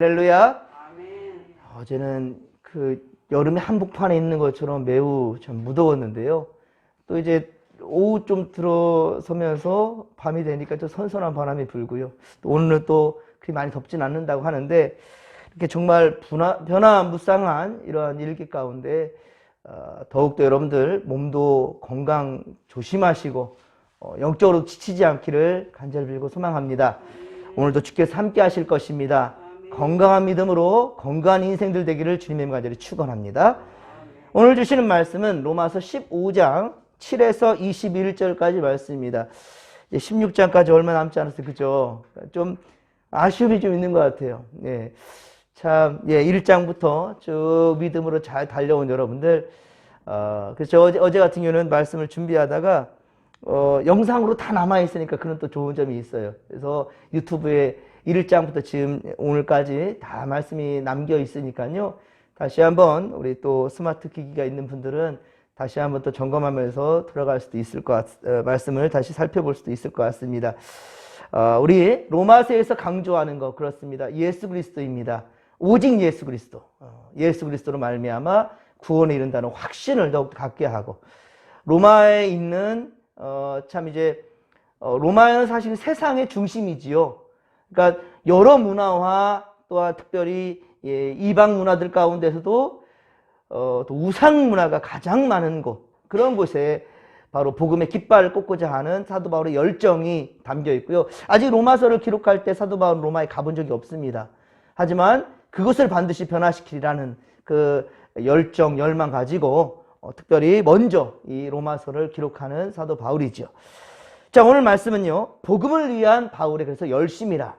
할렐루야. 아멘. 어제는 그 여름에 한복판에 있는 것처럼 매우 좀 무더웠는데요. 또 이제 오후 좀 들어서면서 밤이 되니까 좀 선선한 바람이 불고요. 또 오늘은 또 그리 많이 덥진 않는다고 하는데 이렇게 정말 변화무쌍한 이러한 일기 가운데 더욱더 여러분들 몸도 건강 조심하시고 영적으로 지치지 않기를 간절히 빌고 소망합니다. 오늘도 주께서 함께 하실 것입니다. 건강한 믿음으로 건강한 인생들 되기를 주님의 간절히 축원합니다. 오늘 주시는 말씀은 로마서 15장 7에서 21절까지 말씀입니다. 이제 16장까지 얼마 남지 않았어요. 그죠? 좀 아쉬움이 좀 있는 것 같아요. 예. 참, 1장부터 쭉 믿음으로 잘 달려온 여러분들, 그래서 어제 같은 경우는 말씀을 준비하다가, 영상으로 다 남아있으니까 그런 또 좋은 점이 있어요. 그래서 유튜브에 1장부터 지금 오늘까지 다 말씀이 남겨 있으니까요. 다시 한번 우리 또 스마트 기기가 있는 분들은 다시 한번 또 점검하면서 들어갈 수도 있을 말씀을 다시 살펴볼 수도 있을 것 같습니다. 우리 로마서에서 강조하는 거 그렇습니다. 예수 그리스도입니다. 오직 예수 그리스도. 예수 그리스도로 말미암아 구원에 이른다는 확신을 더욱 갖게 하고, 로마에 있는 로마는 사실 세상의 중심이지요. 그러니까 여러 문화와 또한 특별히 이방 문화들 가운데서도 또 우상 문화가 가장 많은 곳, 그런 곳에 바로 복음의 깃발을 꽂고자 하는 사도 바울의 열정이 담겨 있고요. 아직 로마서를 기록할 때 사도 바울은 로마에 가본 적이 없습니다. 하지만 그것을 반드시 변화시키라는 그 열정, 열망 가지고 특별히 먼저 이 로마서를 기록하는 사도 바울이죠. 자, 오늘 말씀은요, 복음을 위한 바울의 그래서 열심이라,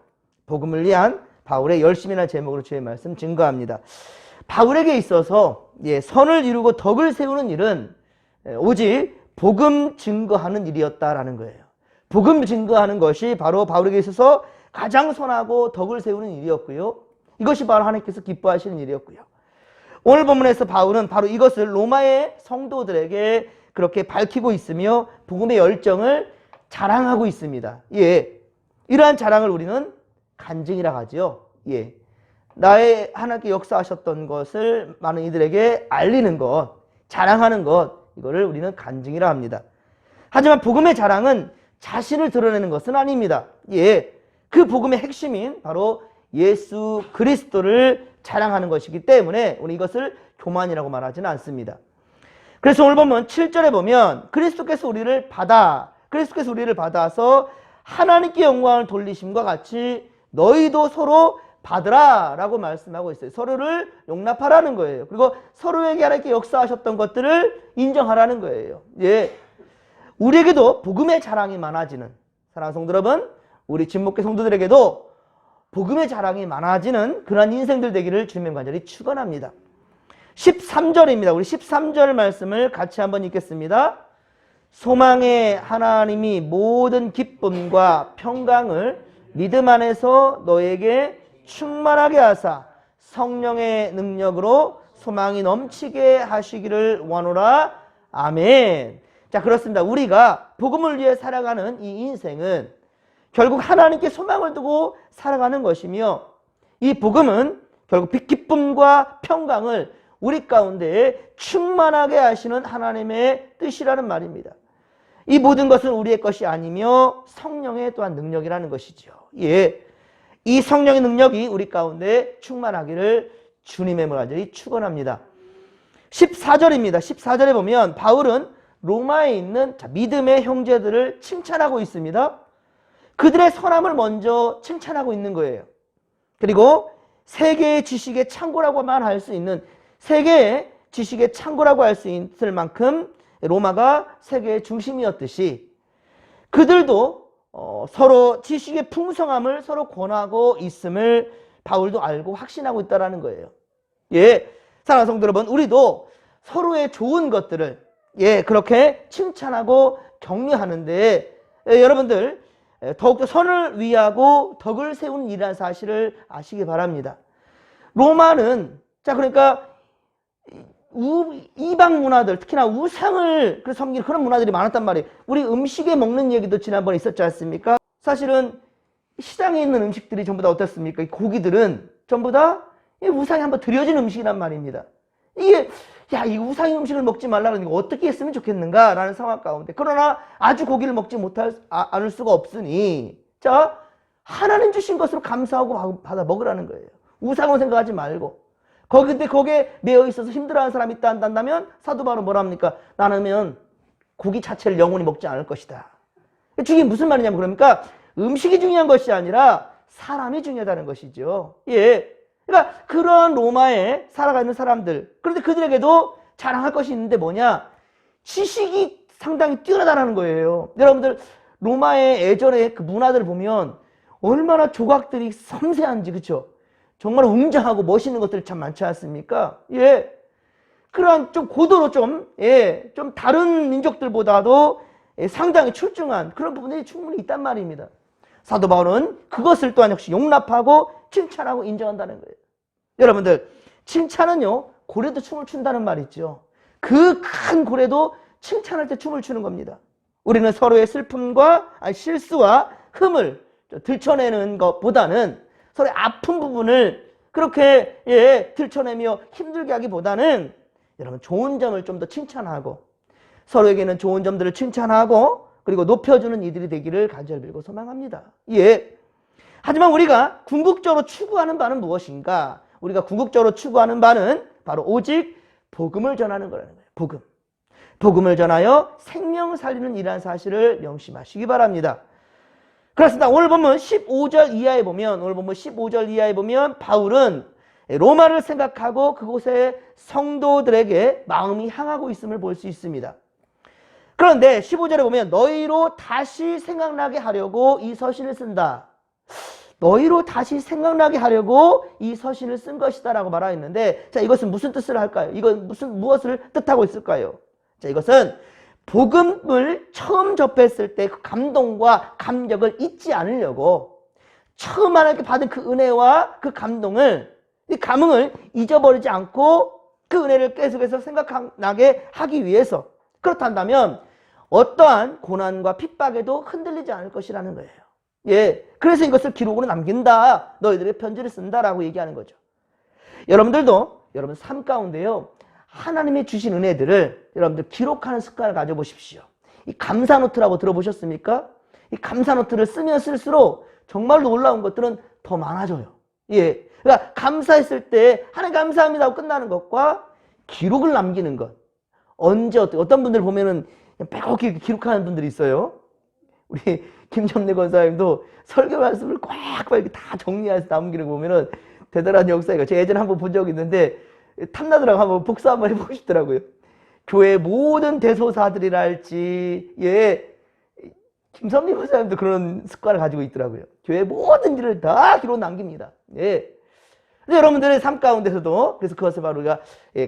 복음을 위한 바울의 열심이라는 제목으로 주의 말씀 증거합니다. 바울에게 있어서 선을 이루고 덕을 세우는 일은 오직 복음 증거하는 일이었다라는 거예요. 복음 증거하는 것이 바로 바울에게 있어서 가장 선하고 덕을 세우는 일이었고요. 이것이 바로 하나님께서 기뻐하시는 일이었고요. 오늘 본문에서 바울은 바로 이것을 로마의 성도들에게 그렇게 밝히고 있으며 복음의 열정을 자랑하고 있습니다. 이러한 자랑을 우리는 간증이라고 하죠. 나의 하나님께 역사하셨던 것을 많은 이들에게 알리는 것, 자랑하는 것, 이거를 우리는 간증이라 합니다. 하지만 복음의 자랑은 자신을 드러내는 것은 아닙니다. 그 복음의 핵심인 바로 예수 그리스도를 자랑하는 것이기 때문에 우리 이것을 교만이라고 말하지는 않습니다. 그래서 오늘 보면 7절에 보면 그리스도께서 우리를 받아서 하나님께 영광을 돌리심과 같이 너희도 서로 받으라 라고 말씀하고 있어요. 서로를 용납하라는 거예요. 그리고 서로에게 하나님께 역사하셨던 것들을 인정하라는 거예요. 우리에게도 복음의 자랑이 많아지는, 사랑하는 성도 여러분, 우리 진목교 성도들에게도 복음의 자랑이 많아지는 그런 인생들 되기를 주님의 간절히 축원합니다. 13절입니다. 우리 13절 말씀을 같이 한번 읽겠습니다. 소망의 하나님이 모든 기쁨과 평강을 믿음 안에서 너에게 충만하게 하사 성령의 능력으로 소망이 넘치게 하시기를 원하노라. 아멘. 자, 그렇습니다. 우리가 복음을 위해 살아가는 이 인생은 결국 하나님께 소망을 두고 살아가는 것이며, 이 복음은 결국 기쁨과 평강을 우리 가운데 충만하게 하시는 하나님의 뜻이라는 말입니다. 이 모든 것은 우리의 것이 아니며 성령의 또한 능력이라는 것이죠. 이 성령의 능력이 우리 가운데 충만하기를 주님의 간절히 축원합니다. 14절입니다. 14절에 보면 바울은 로마에 있는 믿음의 형제들을 칭찬하고 있습니다. 그들의 선함을 먼저 칭찬하고 있는 거예요. 그리고 세계의 지식의 창고라고 말할 수 있는, 세계의 지식의 창고라고 할 수 있을 만큼 로마가 세계의 중심이었듯이 그들도 서로 지식의 풍성함을 서로 권하고 있음을 바울도 알고 확신하고 있다는 거예요. 사랑하는 성도 여러분, 우리도 서로의 좋은 것들을 그렇게 칭찬하고 격려하는데 여러분들 더욱더 선을 위하고 덕을 세우는 일이라는 사실을 아시기 바랍니다. 로마는 그러니까 이방 문화들, 특히나 우상을 섬기는 그런 문화들이 많았단 말이에요. 우리 음식에 먹는 얘기도 지난번에 있었지 않습니까? 사실은 시장에 있는 음식들이 전부 다 어떻습니까? 이 고기들은 전부 다 우상에 한번 드려진 음식이란 말입니다. 이게 이 우상의 음식을 먹지 말라는 거 어떻게 했으면 좋겠는가라는 상황 가운데, 그러나 아주 고기를 먹지 않을 수가 없으니 자, 하나님 주신 것으로 감사하고 받아 먹으라는 거예요. 우상을 생각하지 말고. 근데 거기에 매여 있어서 힘들어하는 사람이 있다 한다면 사도 바울은 뭐라 합니까? 나는 고기 자체를 영원히 먹지 않을 것이다. 이게 무슨 말이냐면, 그러니까 음식이 중요한 것이 아니라 사람이 중요하다는 것이죠. 예. 그러니까 그런 로마에 살아가는 사람들, 그런데 그들에게도 자랑할 것이 있는데 뭐냐? 지식이 상당히 뛰어나다는 거예요. 여러분들 로마의 예전에 그 문화들을 보면 얼마나 조각들이 섬세한지, 그렇죠? 정말 웅장하고 멋있는 것들이 참 많지 않습니까? 예. 그러한 좀 고도로 좀 다른 민족들보다도 상당히 출중한 그런 부분들이 충분히 있단 말입니다. 사도 바울은 그것을 또한 역시 용납하고 칭찬하고 인정한다는 거예요. 여러분들, 칭찬은요, 고래도 춤을 춘다는 말 있죠. 그 큰 고래도 칭찬할 때 춤을 추는 겁니다. 우리는 서로의 슬픔과 실수와 흠을 들춰내는 것보다는 서로의 아픈 부분을 그렇게 들춰내며 힘들게 하기보다는 여러분, 좋은 점을 좀 더 칭찬하고 서로에게는 좋은 점들을 칭찬하고 그리고 높여주는 이들이 되기를 간절히 빌고 소망합니다. 예. 하지만 우리가 궁극적으로 추구하는 바는 무엇인가? 우리가 궁극적으로 추구하는 바는 바로 오직 복음을 전하는 거라는 거예요. 복음을 전하여 생명 살리는 일이라는 사실을 명심하시기 바랍니다. 그렇습니다. 오늘 본문 15절 이하에 보면 바울은 로마를 생각하고 그곳의 성도들에게 마음이 향하고 있음을 볼 수 있습니다. 그런데 15절에 보면 너희로 다시 생각나게 하려고 이 서신을 쓴다. 너희로 다시 생각나게 하려고 이 서신을 쓴 것이다 라고 말하였는데, 자, 이것은 무슨 뜻을 할까요? 이건 무엇을 뜻하고 있을까요? 자, 이것은 복음을 처음 접했을 때 그 감동과 감격을 잊지 않으려고, 처음 하나님께 받은 그 은혜와 그 감동을, 이 감흥을 잊어버리지 않고 그 은혜를 계속해서 생각나게 하기 위해서, 그렇단다면 어떠한 고난과 핍박에도 흔들리지 않을 것이라는 거예요. 예, 그래서 이것을 기록으로 남긴다. 너희들에게 편지를 쓴다라고 얘기하는 거죠. 여러분들도 여러분 삶 가운데요, 하나님의 주신 은혜들을 여러분들 기록하는 습관을 가져보십시오. 이 감사노트라고 들어보셨습니까? 이 감사노트를 쓰면 쓸수록 정말로 놀라운 것들은 더 많아져요. 예, 그러니까 감사했을 때 하나님 감사합니다 하고 끝나는 것과 기록을 남기는 것. 언제 어떤 분들 보면은 빼곡히 기록하는 분들이 있어요. 우리 김점래 권사님도 설교 말씀을 꽉 이렇게 다 정리해서 남기는 거 보면은 대단한 역사가. 제가 예전에 한번 본 적이 있는데 탐나더라고. 한번 복사 한번 해보고 싶더라고요. 교회 모든 대소사들이랄지, 김선미 권사님도 그런 습관을 가지고 있더라고요. 교회 모든 일을 다 기록 남깁니다. 예. 근데 여러분들의 삶 가운데서도 그래서 그것을 바로 우리가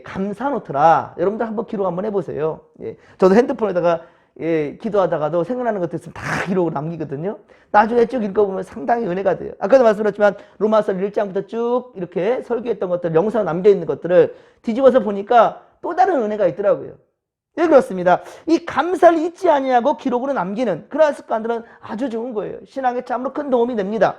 감사노트라. 여러분들 한번 기록 한번 해보세요. 예. 저도 핸드폰에다가 기도하다가도 생각나는 것들 있으면 다 기록을 남기거든요. 나중에 쭉 읽어보면 상당히 은혜가 돼요. 아까도 말씀드렸지만 로마서 1장부터 쭉 이렇게 설교했던 것들, 영상 남겨있는 것들을 뒤집어서 보니까 또 다른 은혜가 있더라고요. 예, 그렇습니다. 이 감사를 잊지 아니하고 기록으로 남기는 그러한 습관들은 아주 좋은 거예요. 신앙에 참으로 큰 도움이 됩니다.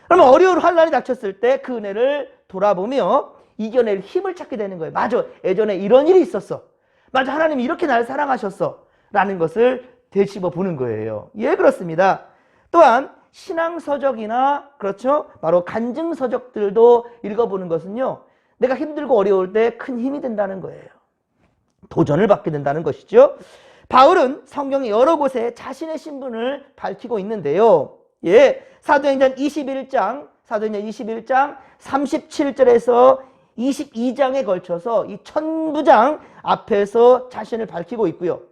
그러면 어려운 환난이 닥쳤을 때 그 은혜를 돌아보며 이겨낼 힘을 찾게 되는 거예요. 맞아, 예전에 이런 일이 있었어. 맞아, 하나님이 이렇게 나를 사랑하셨어 라는 것을 되짚어 보는 거예요. 예, 그렇습니다. 또한 신앙서적이나 그렇죠, 바로 간증서적들도 읽어보는 것은요, 내가 힘들고 어려울 때 큰 힘이 된다는 거예요. 도전을 받게 된다는 것이죠. 바울은 성경의 여러 곳에 자신의 신분을 밝히고 있는데요. 예, 사도행전 21장 37절에서 22장에 걸쳐서 이 천부장 앞에서 자신을 밝히고 있고요.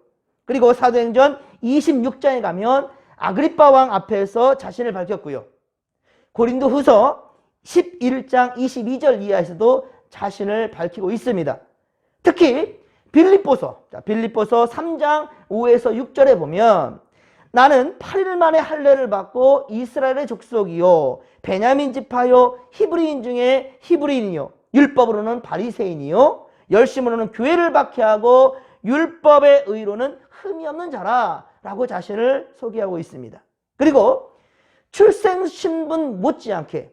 그리고 사도행전 26장에 가면 아그리빠 왕 앞에서 자신을 밝혔고요. 고린도후서 11장 22절 이하에서도 자신을 밝히고 있습니다. 특히 빌립보서 3장 5에서 6절에 보면 나는 8일 만에 할례를 받고 이스라엘의 족속이요 베냐민 지파요 히브리인 중에 히브리인이요 율법으로는 바리새인이요 열심으로는 교회를 박해하고 율법의 의로는 흠이 없는 자라 라고 자신을 소개하고 있습니다. 그리고 출생 신분 못지않게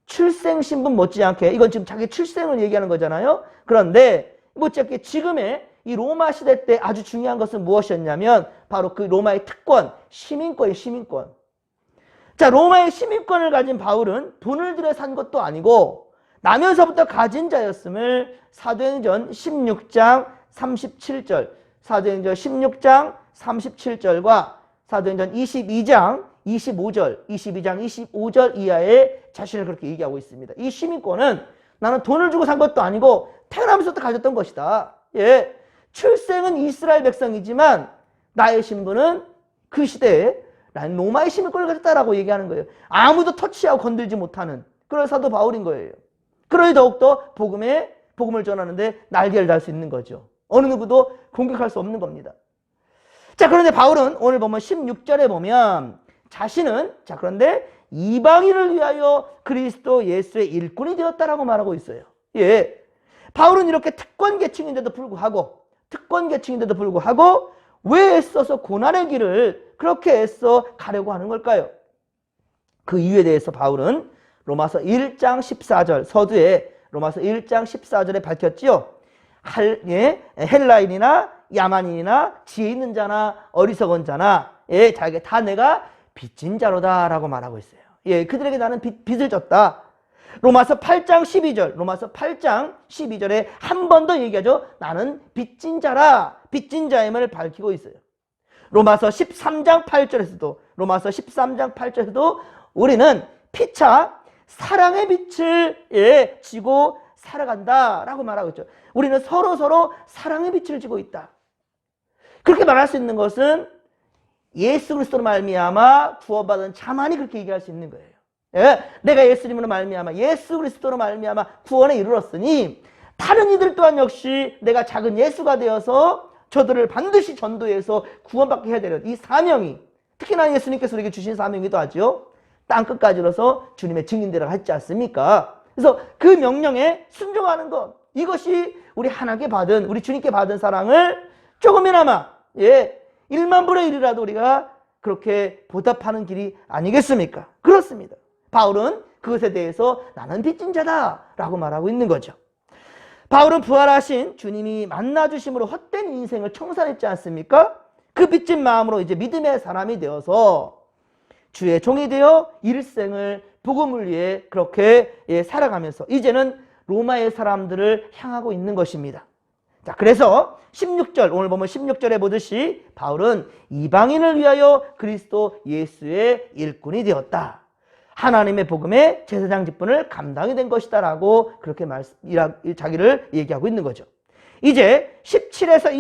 출생 신분 못지않게 이건 지금 자기 출생을 얘기하는 거잖아요. 그런데 못지않게 지금의 이 로마 시대 때 아주 중요한 것은 무엇이었냐면 바로 그 로마의 특권, 시민권이에요. 시민권. 자, 로마의 시민권을 가진 바울은 돈을 들여 산 것도 아니고 나면서부터 가진 자였음을 사도행전 16장 37절, 사도행전 16장 37절과 사도행전 22장 25절, 22장 25절 이하에 자신을 그렇게 얘기하고 있습니다. 이 시민권은 나는 돈을 주고 산 것도 아니고 태어나면서부터 가졌던 것이다. 예, 출생은 이스라엘 백성이지만 나의 신분은 그 시대에 나는 로마의 시민권을 가졌다라고 얘기하는 거예요. 아무도 터치하고 건들지 못하는 그런 사도 바울인 거예요. 그러니 더욱더 복음을 전하는데 날개를 달 수 있는 거죠. 어느 누구도 공격할 수 없는 겁니다. 자, 그런데 바울은 오늘 보면 16절에 보면 자신은 자 그런데 이방인을 위하여 그리스도 예수의 일꾼이 되었다라고 말하고 있어요. 예, 바울은 이렇게 특권 계층인데도 불구하고 왜 애써서 고난의 길을 그렇게 애써 가려고 하는 걸까요? 그 이유에 대해서 바울은 로마서 1장 14절 서두에 로마서 1장 14절에 밝혔지요. 헬라인이나 야만인이나 지혜 있는 자나 어리석은 자나 자기가 다 내가 빚진 자로다라고 말하고 있어요. 예, 그들에게 나는 빚을 졌다. 로마서 8장 12절에 한 번 더 얘기하죠. 나는 빚진 자라, 빚진 자임을 밝히고 있어요. 로마서 13장 8절에서도 우리는 피차 사랑의 빛을 지고 살아간다라고 말하고 있죠. 우리는 서로 사랑의 빛을 지고 있다. 그렇게 말할 수 있는 것은 예수 그리스도로 말미암아 구원받은 자만이 그렇게 얘기할 수 있는 거예요. 예? 내가 예수님으로 말미암아 예수 그리스도로 말미암아 구원에 이르렀으니 다른 이들 또한 역시 내가 작은 예수가 되어서 저들을 반드시 전도해서 구원받게 해야 되는 이 사명이 특히나 예수님께서 우리에게 주신 사명이기도 하죠. 땅끝까지 이뤄서 주님의 증인되라고 했지 않습니까? 그래서 그 명령에 순종하는 것, 이것이 우리 하나님께 받은, 우리 주님께 받은 사랑을 조금이나마 1만 분의 1이라도 우리가 그렇게 보답하는 길이 아니겠습니까? 그렇습니다. 바울은 그것에 대해서 나는 빚진 자다라고 말하고 있는 거죠. 바울은 부활하신 주님이 만나주심으로 헛된 인생을 청산했지 않습니까? 그 빚진 마음으로 이제 믿음의 사람이 되어서 주의 종이 되어 일생을 복음을 위해 그렇게 살아가면서 이제는 로마의 사람들을 향하고 있는 것입니다. 자, 그래서 16절, 오늘 보면 16절에 보듯이 바울은 이방인을 위하여 그리스도 예수의 일꾼이 되었다. 하나님의 복음의 제사장 직분을 감당이 된 것이다 라고 그렇게 자기를 얘기하고 있는 거죠. 이제 17에서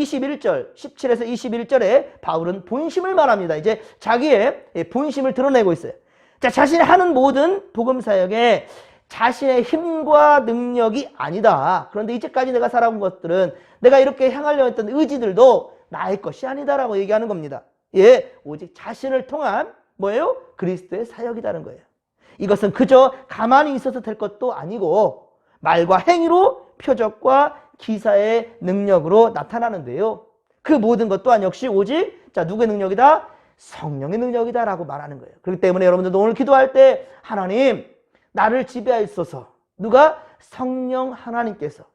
21절에 바울은 본심을 말합니다. 이제 자기의 본심을 드러내고 있어요. 자, 자신이 하는 모든 복음 사역에 자신의 힘과 능력이 아니다. 그런데 이제까지 내가 살아온 것들은 내가 이렇게 향하려 했던 의지들도 나의 것이 아니다라고 얘기하는 겁니다. 예, 오직 자신을 통한 뭐예요? 그리스도의 사역이라는 거예요. 이것은 그저 가만히 있어서 될 것도 아니고 말과 행위로 표적과 기사의 능력으로 나타나는데요. 그 모든 것 또한 역시 오직 누구의 능력이다? 성령의 능력이다 라고 말하는 거예요. 그렇기 때문에 여러분들도 오늘 기도할 때 하나님 나를 지배하소서. 누가? 성령 하나님께서.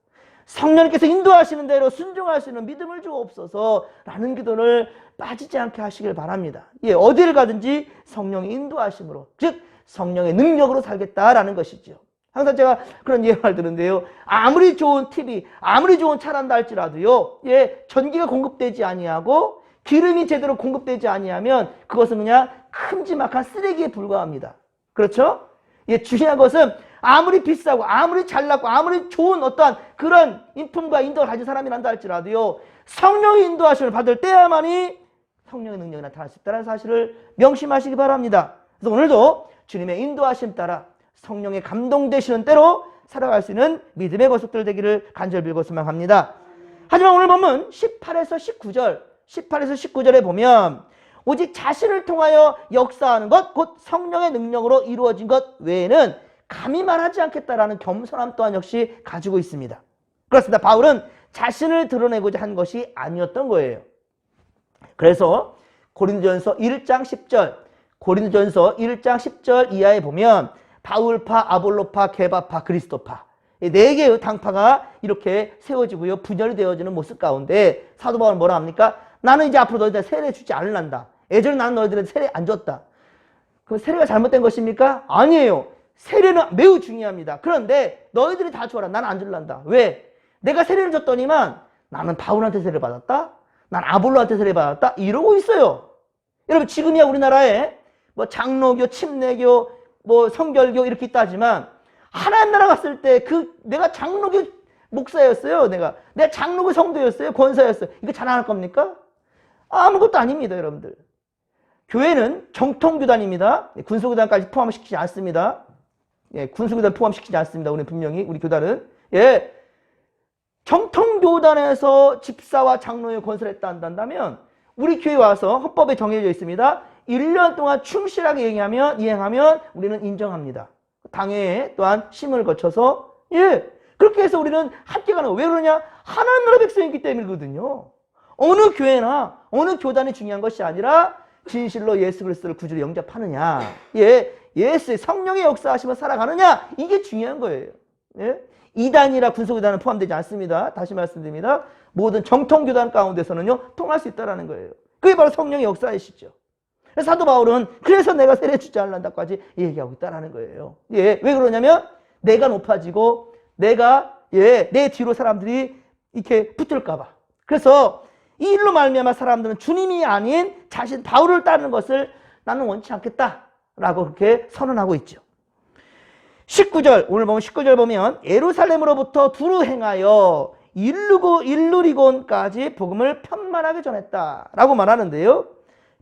성령님께서 인도하시는 대로 순종할 수 있는 믿음을 주옵소서 라는 기도를 빠지지 않게 하시길 바랍니다. 예, 어디를 가든지 성령의 인도하심으로, 즉 성령의 능력으로 살겠다라는 것이죠. 항상 제가 그런 예화를 드는데요. 아무리 좋은 TV, 아무리 좋은 차란다 할지라도요. 예, 전기가 공급되지 아니하고 기름이 제대로 공급되지 아니하면 그것은 그냥 큼지막한 쓰레기에 불과합니다. 그렇죠? 예, 중요한 것은 아무리 비싸고 아무리 잘났고 아무리 좋은 어떠한 그런 인품과 인도를 가진 사람이란다 할지라도요. 성령의 인도하심을 받을 때야만이 성령의 능력이 나타날 수 있다는 사실을 명심하시기 바랍니다. 그래서 오늘도 주님의 인도하심 따라 성령의 감동되시는 때로 살아갈 수 있는 믿음의 거석들 되기를 간절히 빌고 소망합니다. 하지만 오늘 보면 18에서 19절에 보면 오직 자신을 통하여 역사하는 것, 곧 성령의 능력으로 이루어진 것 외에는 감히 말하지 않겠다라는 겸손함 또한 역시 가지고 있습니다. 그렇습니다. 바울은 자신을 드러내고자 한 것이 아니었던 거예요. 그래서 고린도전서 1장 10절 이하에 보면 바울파, 아볼로파, 게바파, 그리스도파. 네 개의 당파가 이렇게 세워지고요. 분열이 되어지는 모습 가운데 사도 바울은 뭐라 합니까? 나는 이제 앞으로 너희들 세례 주지 않을란다. 예전에 나는 너희들한테 세례 안 줬다. 그럼 세례가 잘못된 것입니까? 아니에요. 세례는 매우 중요합니다. 그런데 너희들이 다 줘라. 나는 안 줄란다. 왜? 내가 세례를 줬더니만 나는 바울한테 세례 받았다? 난 아볼로한테 세례 받았다? 이러고 있어요. 여러분 지금이야 우리나라에 뭐 장로교, 침례교, 뭐 성결교 이렇게 있다 하지만 하나님 나라 갔을 때 내가 장로교 목사였어요. 내가 장로교 성도였어요. 권사였어요. 이거 자랑할 겁니까? 아무것도 아닙니다, 여러분들. 교회는 정통교단입니다. 군소교단까지 포함시키지 않습니다. 예, 군소교단 포함시키지 않습니다. 우리 분명히 우리 교단은 예, 정통교단에서 집사와 장로의 권사를 했다 한다면 우리 교회 와서 헌법에 정해져 있습니다. 1년 동안 충실하게 이행하면 우리는 인정합니다. 당회에 또한 심을 거쳐서 예, 그렇게 해서 우리는 함께 가는 거예요. 왜 그러냐? 하나님 나라 백성이기 때문이거든요. 어느 교회나 어느 교단이 중요한 것이 아니라 진실로 예수 그리스도를 구주로 영접하느냐, 예, 예수의 성령의 역사하시며 살아가느냐, 이게 중요한 거예요. 예? 이단이나 군소교단은 포함되지 않습니다. 다시 말씀드립니다. 모든 정통교단 가운데서는요 통할 수 있다는 거예요. 그게 바로 성령의 역사이시죠. 사도 바울은 그래서 내가 세례 주지 않는다까지 얘기하고 있다는 거예요. 예, 왜 그러냐면 내가 높아지고 내 뒤로 사람들이 이렇게 붙을까 봐. 그래서 이 일로 말미암아 사람들은 주님이 아닌 자신 바울을 따르는 것을 나는 원치 않겠다라고 그렇게 선언하고 있죠. 19절, 오늘 보면 19절 보면 예루살렘으로부터 두루 행하여 일루리곤까지 복음을 편만하게 전했다라고 말하는데요.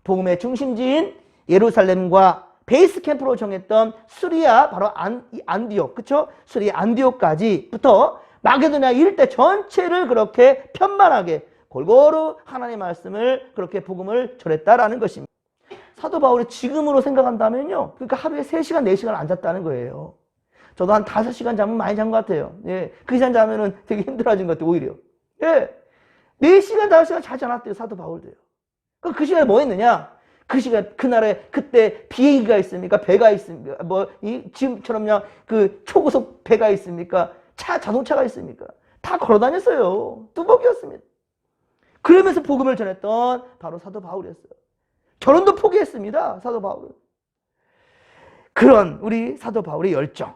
복음의 중심지인 예루살렘과 베이스 캠프로 정했던 수리아, 바로 안디옥, 그쵸? 수리아 안디옥까지부터 마게도냐 일대 전체를 그렇게 편만하게 골고루 하나님의 말씀을 그렇게 복음을 전했다라는 것입니다. 사도 바울이 지금으로 생각한다면요, 그러니까 하루에 3시간, 4시간 앉았다는 거예요. 저도 한 5시간 자면 많이 잔 것 같아요. 예, 그 시간 자면은 되게 힘들어진 것 같아요, 오히려. 예, 4시간, 5시간 자지 않았대요, 사도 바울도요. 그 시간에 뭐 했느냐? 그 시간, 그날에, 그때 비행기가 있습니까? 배가 있습니까? 지금처럼 그냥 그 초고속 배가 있습니까? 자동차가 있습니까? 다 걸어 다녔어요. 뚜벅이었습니다. 그러면서 복음을 전했던 바로 사도 바울이었어요. 결혼도 포기했습니다, 사도 바울은. 그런 우리 사도 바울의 열정.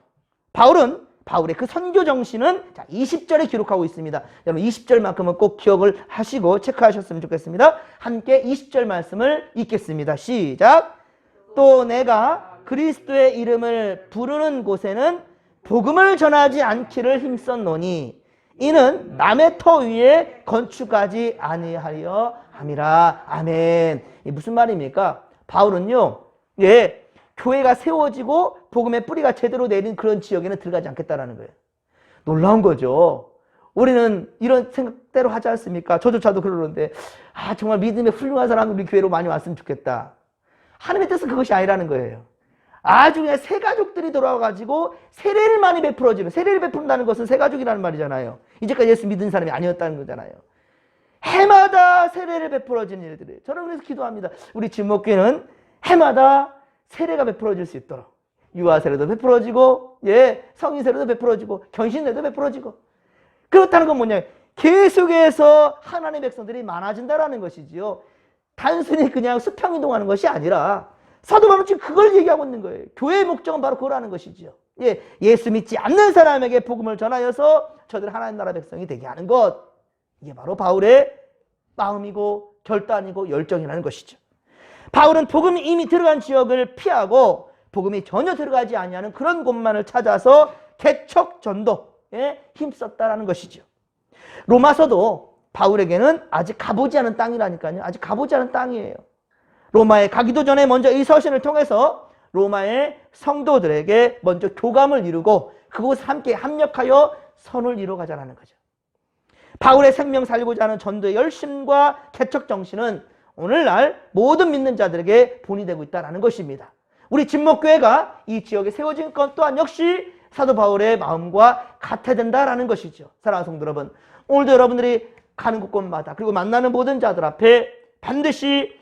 바울의 그 선교 정신은 20절에 기록하고 있습니다. 여러분 20절만큼은 꼭 기억을 하시고 체크하셨으면 좋겠습니다. 함께 20절 말씀을 읽겠습니다. 시작. 또 내가 그리스도의 이름을 부르는 곳에는 복음을 전하지 않기를 힘썼노니 이는 남의 터 위에 건축하지 아니하려 함이라. 아멘. 이 무슨 말입니까? 바울은요, 예, 교회가 세워지고 복음의 뿌리가 제대로 내린 그런 지역에는 들어가지 않겠다라는 거예요. 놀라운 거죠. 우리는 이런 생각대로 하지 않습니까? 저조차도 그러는데 정말 믿음의 훌륭한 사람이 우리 교회로 많이 왔으면 좋겠다. 하나님의 뜻은 그것이 아니라는 거예요. 아주 그냥 새 가족들이 돌아와가지고 세례를 많이 베풀어지는, 세례를 베푼다는 것은 새 가족이라는 말이잖아요. 이제까지 예수 믿은 사람이 아니었다는 거잖아요. 해마다 세례를 베풀어지는 일들이에요. 저는 그래서 기도합니다. 우리 진목교회는 해마다 세례가 베풀어질 수 있도록, 유아 세례도 베풀어지고, 예, 성인 세례도 베풀어지고, 견신 세례도 베풀어지고. 그렇다는 건 뭐냐? 계속해서 하나님의 백성들이 많아진다라는 것이지요. 단순히 그냥 수평이동하는 것이 아니라 사도 바울은 지금 그걸 얘기하고 있는 거예요. 교회의 목적은 바로 그거라는 것이지요. 예, 예수 믿지 않는 사람에게 복음을 전하여서 저들 하나님 나라 백성이 되게 하는 것. 이게 바로 바울의 마음이고 결단이고 열정이라는 것이죠. 바울은 복음이 이미 들어간 지역을 피하고 복음이 전혀 들어가지 아니하는 그런 곳만을 찾아서 개척 전도에 힘썼다라는 것이죠. 로마서도 바울에게는 아직 가보지 않은 땅이라니까요. 아직 가보지 않은 땅이에요. 로마에 가기도 전에 먼저 이 서신을 통해서 로마의 성도들에게 먼저 교감을 이루고 그곳에 함께 합력하여 선을 이루어가자는 거죠. 바울의 생명 살리고자 하는 전도의 열심과 개척 정신은 오늘날 모든 믿는 자들에게 본이 되고 있다는 것입니다. 우리 진목교회가 이 지역에 세워진 것 또한 역시 사도 바울의 마음과 같아야 된다는 것이죠. 사랑하는 성도 여러분, 오늘도 여러분들이 가는 곳곳마다 그리고 만나는 모든 자들 앞에 반드시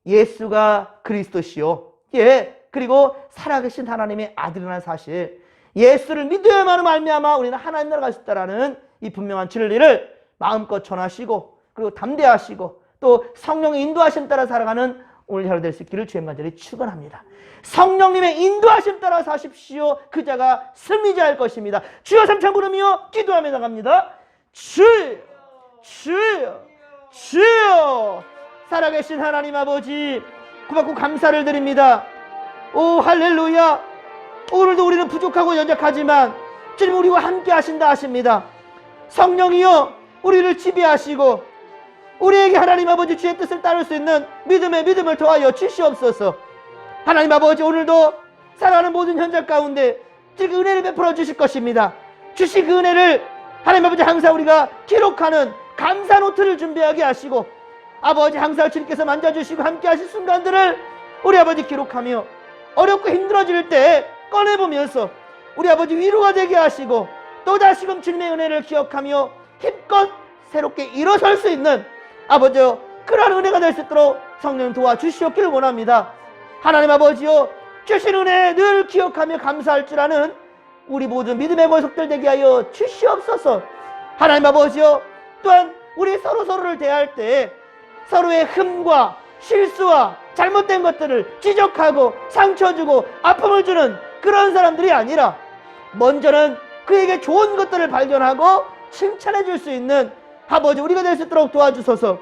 예수가 그리스도시요, 예, 그리고 살아계신 하나님의 아들이라는 사실, 예수를 믿어야만 말미암아 우리는 하나님 나라가 있다라는 이 분명한 진리를 마음껏 전하시고 그리고 담대하시고 또 성령의 인도하심 따라 살아가는 오늘 하루 될 수 있기를 주의 간절히 축원합니다. 성령님의 인도하심 따라 사십시오. 그 자가 승리자일 것입니다. 주여 삼창 부르며 기도하며 나갑니다. 주여, 주여, 주여. 살아계신 하나님 아버지, 고맙고 감사를 드립니다. 오 할렐루야. 오늘도 우리는 부족하고 연약하지만 주님 우리와 함께 하신다 하십니다. 성령이여 우리를 지배하시고 우리에게 하나님 아버지 주의 뜻을 따를 수 있는 믿음을 더하여 주시옵소서. 하나님 아버지, 오늘도 살아가는 모든 현장 가운데 그 은혜를 베풀어 주실 것입니다. 주신 그 은혜를 하나님 아버지 항상 우리가 기록하는 감사 노트를 준비하게 하시고 아버지 항상 주님께서 만져주시고 함께 하실 순간들을 우리 아버지 기록하며 어렵고 힘들어질 때 꺼내보면서 우리 아버지 위로가 되게 하시고 또다시금 주님의 은혜를 기억하며 힘껏 새롭게 일어설 수 있는 아버지 그러한 은혜가 될 수 있도록 성령 도와주시옵기를 원합니다. 하나님 아버지요, 주신 은혜 늘 기억하며 감사할 줄 아는 우리 모든 믿음의 권속들 되게 하여 주시옵소서. 하나님 아버지요, 또한 우리 서로를 대할 때 서로의 흠과 실수와 잘못된 것들을 지적하고 상처 주고 아픔을 주는 그런 사람들이 아니라 먼저는 그에게 좋은 것들을 발견하고 칭찬해 줄 수 있는 아버지 우리가 될 수 있도록 도와주소서.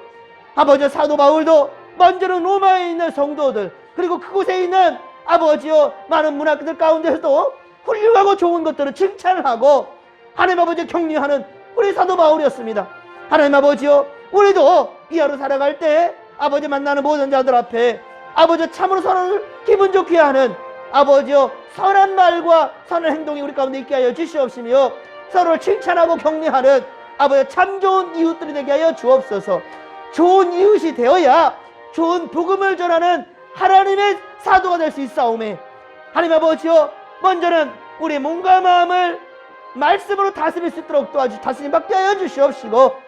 아버지 사도 바울도 먼저는 로마에 있는 성도들 그리고 그곳에 있는 아버지요 많은 문화들 가운데서도 훌륭하고 좋은 것들을 칭찬을 하고 하나님 아버지 격려하는 우리 사도 바울이었습니다. 하나님 아버지요, 우리도 이 하루 살아갈 때 아버지 만나는 모든 자들 앞에 아버지 참으로 서로를 기분 좋게 하는 아버지요 선한 말과 선한 행동이 우리 가운데 있게 하여 주시옵시며 서로를 칭찬하고 격려하는 아버지 참 좋은 이웃들이 되게 하여 주옵소서. 좋은 이웃이 되어야 좋은 복음을 전하는 하나님의 사도가 될 수 있사오매 하나님 아버지요, 먼저는 우리의 몸과 마음을 말씀으로 다스릴 수 있도록 다스림 받게 하여 주시옵시고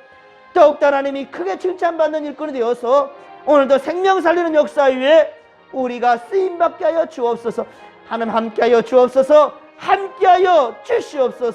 더욱더 하나님이 크게 칭찬받는 일꾼이 되어서 오늘도 생명 살리는 역사 위에 우리가 쓰임받게 하여 주옵소서. 하나님 함께 하여 주옵소서. 함께 하여 주시옵소서.